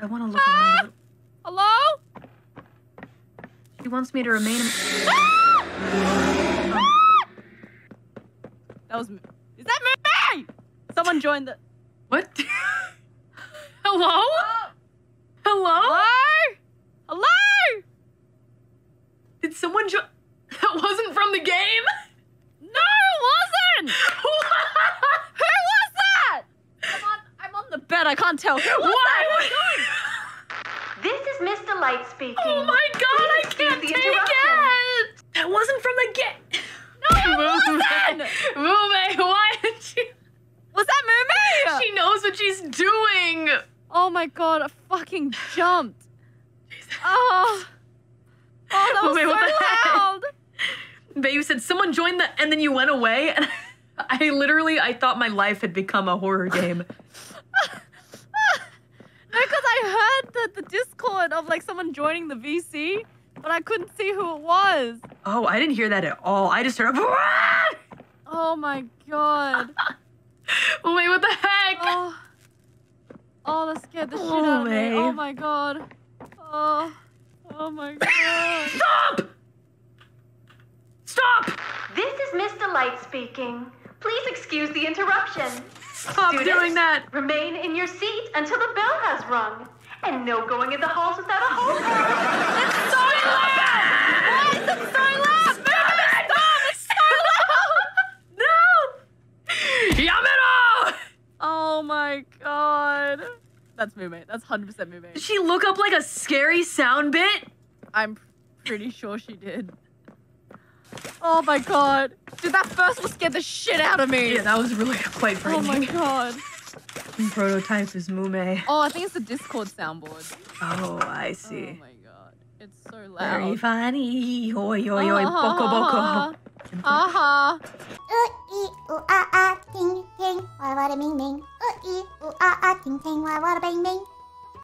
I want to look around. Hello? She wants me to remain. That was. Is that Mumei? Someone joined the. What? Hello? Hello? Hello? Hello? Did someone join? That wasn't from the game? No, it wasn't! Who was that? I'm on the bed, I can't tell. Who was that? This is Mr. Light speaking. Oh my god, I can't take it! That wasn't from the game. No, it wasn't! Mumei, why did you... Was that Mumei? She knows what she's doing! Oh my god, I fucking jumped. Oh, that was Mumei, so what the heck? loud. But you said someone joined the... And then you went away, and I thought my life had become a horror game. No, because I heard the Discord of like someone joining the VC, but I couldn't see who it was. Oh, I didn't hear that at all. I just heard a... Oh my god. Wait, what the heck? Oh, that scared the shit out of me. Mumei. Oh my god. Oh my god. Stop! Stop! This is Mr. Light speaking. Please excuse the interruption. Stop doing that. Remain in your seat until the bell has rung. And no going in the halls without a hall pass. It's so loud! Why is it so loud? Stop it! Stop! It's so loud! No! Yamero! Oh my god. That's Mumei. That's 100% Mumei. Did she look up like a scary sound bit? I'm pretty sure she did. Oh my god. Dude, that first one scared the shit out of me. Yeah, that was really quite Oh frightening. my god. Prototype is Mumei. Oh, I think it's the Discord soundboard. Oh, I see. Oh my god. It's so loud. Very funny. Oi, oi, oi, boko, boko. Aha. Ooh, ooh, ah, ah, ting, ting, wah, wah, da, bing, bing. Ooh, ooh, ah, ah, ting, ting, wah, wah, da, bing, bing.